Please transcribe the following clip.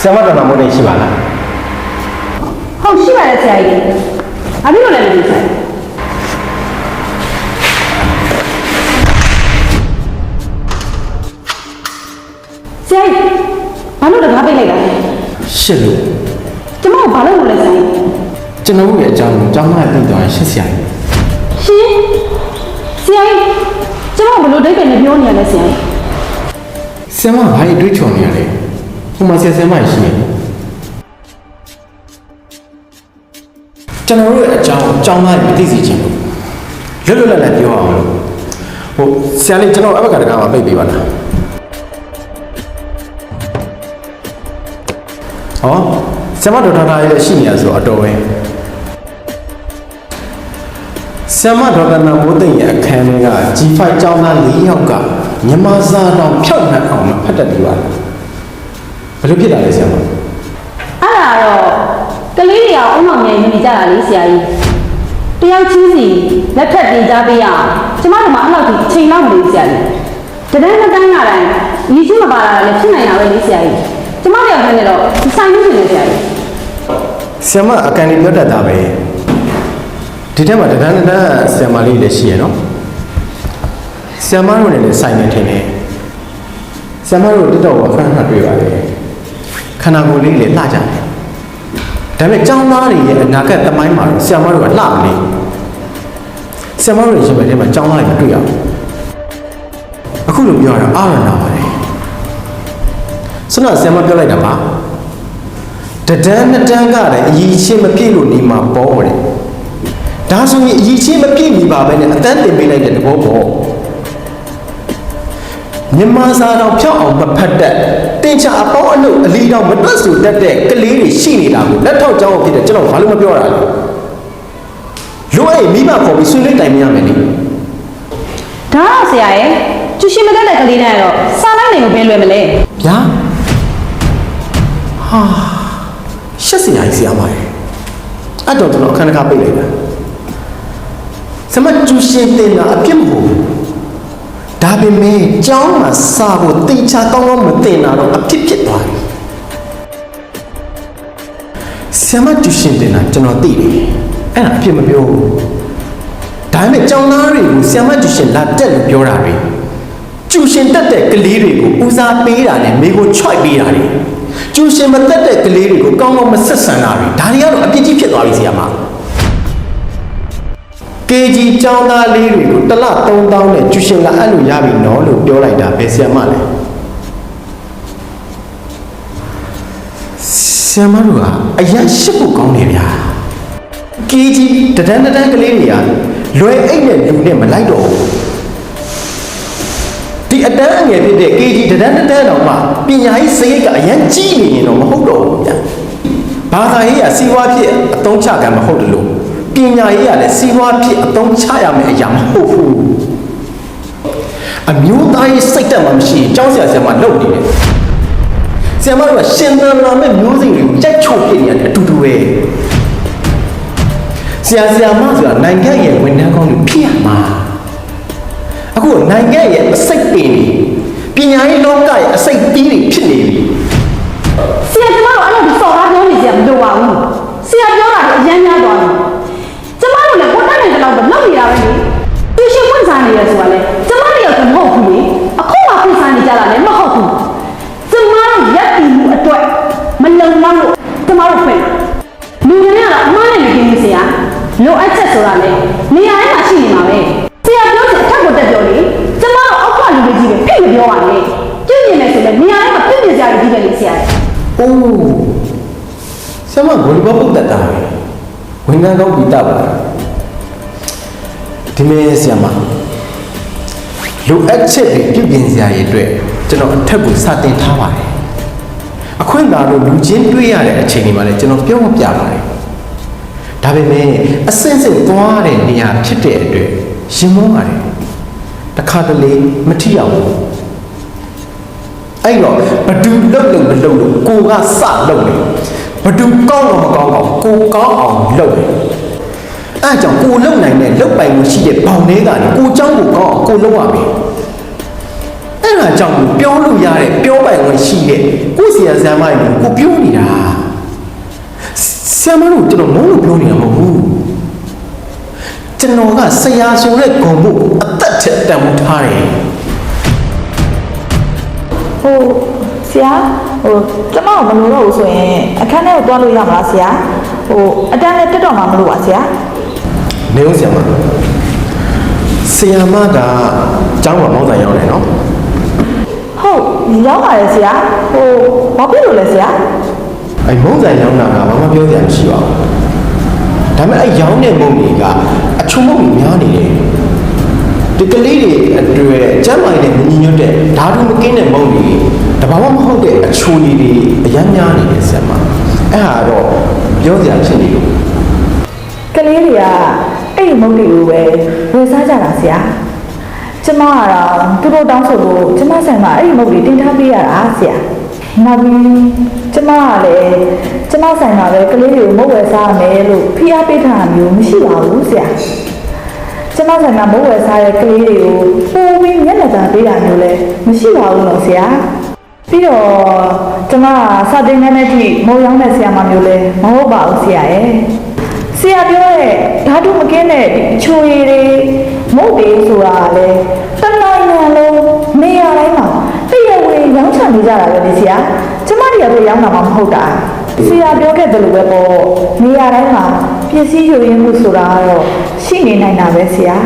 ဆရာမတော်တော်မို့နေရှိပါလားဟုတ်ရှိပါတယ်ဆရာကြီးအမေတို့လည်းမသိဆိုင်ဆရာကြီးဘာလို့တကားပိတ်လိုက်တာလဲရှစ်လို့ကျမကဘာလို့လဲဆရာကြီးကျွန်တော်ရဲ့အကြောင်းကိုကျောင်းသားသိသွားရှစ်ဆရာကြီးရှင်ဆရာကြီးကျမကဘလို့ဒိတ်ပဲနဲ့ပြောနေရလဲဆရာကြီးဆရာမဘာတွေတွေးချော်နေရလဲဟိုမှာဆရာမရှိနေကျွန်တော်ရဲ့အကြောင်းကိုကျောင်းသားတွေသိစေချင်လို့လွတ်လွတ်လပ်လပ်ပြောအောင်လို့ဟိုဆရာလေးကျွန်တော်အဘကတကားမှာပိတ်ပေးပါလားဟောဆရာမဒေါက်တာရဲ့ရှိနေရဆိုအတော်ပဲဆရာမဒေါက်တာနမိုးသိမ့်ရဲ့အခန်းထဲက G5 ကျောင်းသား၄ယောက်ကမြန်မာစာတော်ဖြောက်နှံအောင်ဖတ်တတ်ပြီးပါလားဘယ်လိုဖြစ်တာလဲဆရာမအဲ့ဒါတော့ကလေးတွေကအုံမောင်မြန်နေကြတာလေဆရာကြီးတယောက်ချင်းစီလက်ထပ်တင်ကြပေးရအောင်ကျမတို့မှအဲ့လောက်ထိအချိန်လောက်မလို့ဆရာကြီးတန်းတန်းတိုင်းရတိုင်းညီချင်းမပါလာတာလည်းဖြစ်နိုင်တာပဲလေဆရာကြီးကျမတို့ရောက်နေတော့ဆိုင်လို့ရှိနေဆရာကြီးဆရာမအကန်လေးပြောတတ်တာပဲဒီထဲမှာတန်းတန်းဆရာမလေးလည်းရှိရနော်ဆရာမတို့နဲ့လည်းဆိုင်နေထင်တယ်ဆရာမတို့တက်တော့အခန်းမှာတွေ့ပါတယ်ခန္ဓာကိုယ်လေးလည်းလှကြတယ်ဒါပေမဲ့ကျောင်းသားတွေရဲ့အနာဂတ်သမိုင်းမှာတော့ဆရာမတို့ကလှမနေဆရာမတို့ရဲ့ရှင်ဘက်ထဲမှာကျောင်းသားတွေတွေ့ရအောင်အခုလိုပြောရတာအားရနာပါတယ်ဆိုတော့ဆရာမပြောလိုက်တာပါတဒန်းနှစ်တန်းကလည်းအကြီးချင်းမပြည့်လို့နေမှာပေါ်တယ်ဒါဆိုရင်အကြီးချင်းမပြည့်မီပါပဲနဲ့အတန်းတင်ပေးလိုက်တဲ့သဘောပေါ့မြန်မာစာတော်ဖြောက်အောင်မဖတ်တတ်တင်ချာအပေါင်းအလုပ်အလီတော်မတွတ်ဆူတတ်တဲ့ကလေးတွေရှိနေတာကိုလက်ထောက်ကြောင်းဖြစ်တယ်ကျွန်တော်ဘာလို့မပြောရလဲလို့အဲ့မိဘခေါ်ပြီးဆွေးနွေးတိုင်မရမယ်လေဒါတော့ဆရာရဲ့ကျူရှင်မတတ်တဲ့ကလေးနဲ့တော့စာလိုက်နေကိုဘယ်လွယ်မလဲဗျာဟာရှက်စရာကြီးဆရာမရဲ့အဲ့တော့ကျွန်တော်အခန်းကပိတ်လိုက်တာစမကျူရှင်တင်တာအပြစ်မဟုတ်ဘူးဒါပေမဲ့ကျောင်းမှာစာကိုတိတ်ချကောင်းကောင်းမတင်တာတော့အဖြစ်ဖြစ်သွားတယ်ဆရာမကျူရှင်တင်တာကျွန်တော်သိတယ်အဲ့ဒါအဖြစ်မပြောဘူးဒါပေမဲ့ကျောင်းသားတွေကိုဆရာမကျူရှင်လာတက်လို့ပြောတာတွေကျူရှင်တက်တဲ့ကလေးတွေကိုဦးစားပေးတာနဲ့မိကိုချွိုက်ပေးတာတွေကျူရှင်မတက်တဲ့ကလေးတွေကိုကောင်းကောင်းမဆက်ဆံတာတွေဒါတွေကတော့အပြစ်ကြီးဖြစ်သွားပြီဆရာမKG ကျောင်းသားလေးတွေကိုတစ်လ3000နဲ့ကျူရှင်ကအဲ့လိုရပြီနော်လို့ပြောလိုက်တာပဲဆရာမလဲဆရာမတို့ကအရင်ရှစ်ဖို့ကောင်းနေဗျာ KG တဒန်းကလေးတွေကလွယ်အိတ်နဲ့လူနဲ့မလိုက်တော့ဘူးဒီအတန်းအငယ်ဖြစ်တဲ့ KG တဒန်းတော့မှပညာရေးစရိတ်ကအရင်ကြီးနေရင်တော့မဟုတ်တော့ဘူးဗျာဘာသာရေးကစီးပွားဖြစ်အသုံးချကံမဟုတ်တယ်လို့ပညာရေးကလည်းစီးပွားဖြစ်အသုံးချရမယ့်အရာမဟုတ်ဘူးအမျိုးသားရေးစိတ်တက်မှမရှိရင်ကျောင်းဆရာမလုပ်နေတယ်ဆရာမတို့ကရှင်သန်လာမဲ့မျိုးစိတ်တွေကိုကြိုက်ချို့ပြနေတယ်အတူတူပဲဆရာမဆိုတာနိုင်ငံရဲ့ဝန်ထမ်းကောင်းတွေဖြစ်ရမှာအခုနိုင်ငံရဲ့အစိတ်ပင်ပညာရေးလောကရဲ့အစိတ်ပီးတွေဖြစ်နေပြီဆရာကျမတို့အဲ့လိုစော်ကားပြောနေကြမလိုပါဘူးဆရာပြောတာအရင်များသွားတယ်ကျမတို့လည်းဘုရားနဲ့တလောက်တော့လောက်နေတာပဲလေသူရှင်ဖွင့်စားနေရဆိုတာလေကျမတို့ကမဟုတ်ဘူးလေအခုမှဖွင့်စားနေကြတာလည်းမဟုတ်ဘူးကျမတို့ရက်တည်မှုအတွက်မလုံလောက်လို့ကျမတို့ဖွင့်လူတွေကတော့အမှားနဲ့နေနေဆရာလိုအပ်ချက်ဆိုတာလေနေရာထဲမှာရှိနေမှာပဲဆရာပြောတဲ့အထက်ကိုတက်ပြောလေကျမတို့အောက်ကလူတွေကြီးပဲဖိတ်မပြောပါနဲ့ပြည့်နေမယ်ဆိုလည်းနေရာထဲမှာပြည့်ပြည့်စရာကြီးပဲလေဆရာအိုးဆရာမဘယ်လိုပုတ်တတ်တာလဲဝန်ထမ်းကောင်းပြီးတတ်ပါဒီမေဆရာမလူအပ်ချက်တွေပြုပြင်စရာတွေအတွက်ကျွန်တော်အထက်ကိုစတင်ထားပါတယ်အခွင့်အာဏာလို့လူချင်းတွေ့ရတဲ့အချိန်တွေမှာလည်းကျွန်တော်ပြောမပြပါတယ်ဒါပေမဲ့အစင်းစင်းသွားတဲ့နေရာဖြစ်တဲ့အတွက်ရင်မောပါတယ်တခါတလေမထီအောင်ဘူးအဲ့တော့ဘဒူလုတ်လို့မလုတ်လို့ကိုကစလုတ်တယ်ဘဒူကောင်းတော့မကောင်းအောင်ကိုကောင်းအောင်လုတ်တယ်အဲ့ကြောင့်ကိုလုတ်နိုင်တဲ့လုတ်ပိုင်မှုရှိတဲ့ဘောင်လေးကနေကိုเจ้าကိုကောင်းအောင်ကိုလုတ်ရမယ် အဲ့ဒါကြောင့်ပြောလို့ရတဲ့ပြောပိုင်ခွင့်ရှိတဲ့ကိုဆရာဆရာမတွေကိုပြောနေတာဆရာမတို့ကျွန်တော်မုန်းလို့ပြောနေတာမဟုတ်ဘူးကျွန်တော်ကဆရာဆိုတဲ့ဂုဏ်ဖို့အသက်ထက်တန်ဖိုးထားတယ် ဟိုဆရာကျမမလို့တော့ဘူးဆိုရင်အခန်းထဲကိုတွားလို့ရမလားဆရာအတန်းနဲ့တက်တော့မှမလို့ပါဆရာ နေဦးဆရာမဆရာမကကျောင်းမှာမောင်းဆိုင်ရောက်တယ်နော် ဟုတ်ရောက်ပါရဲ့ဆရာဘာဖြစ်လို့လဲဆရာ အဲ့မုံဆိုင်ရောင်းတာကဘာမှပြောစရာမရှိပါဘူးဒါပေမဲ့အဲ့ရောင်းတဲ့မုံတွေကအချုံမုံတွေများနေတယ်ဒီကလေးတွေအတွက်ကျမ်းမာရေးနဲ့မညီညွတ်တဲ့ဓာတုမကင်းတဲ့မုံတွေတဘာမှမဟုတ်တဲ့အချိုရည်တွေအများများနေတယ်ဆရာမအဲ့ဟာတော့ပြောစရာဖြစ်နေလို့ ကလေးတွေကအဲ့ဒီမုတ်တွေကိုပဲဝယ်စားကြတာဆရာကျမကတော့သူတို့တောင်းဆိုလို့ကျမဆိုင်မှာအဲ့ဒီမုတ်တွေတင်ထားပေးရတာဆရာနောက်ပြီးကျမကလည်းကျမဆိုင်မှာပဲကလေးတွေကိုမုတ်ဝယ်စားရမယ်လို့ဖိအားပေးထားတာမျိုးမရှိပါဘူးဆရာကျမဆိုင်မှာမုတ်ဝယ်စားတဲ့ကလေးတွေကိုပိုးပြီးမျက်နှာသာပေးတာမျိုးလည်းမရှိပါဘူးလို့ဆရာပြီးတော့ကျမစာတင်တဲ့နေ့ထိမုတ်ရောင်းတဲ့ဆရာမမျိုးလည်းမဟုတ်ပါဘူးဆရာရဲ့ဆရာပြောတဲ့ဓာတုမကင်းတဲ့ချိုရည်တွေမုတ်တွေဆိုတာလေတနိုင်ငံလုံးနေရာတိုင်းမှာတရားဝင်ရောင်းချနေကြတာပဲလေဆရာကျမတို့ရောင်းတာမှမဟုတ်တာဆရာပြောခဲ့တယ်လို့ပဲပေါ့နေရာတိုင်းမှာပစ္စည်းယူရင်းမှုဆိုတာကတော့ရှိနေနိုင်တာပဲဆရာ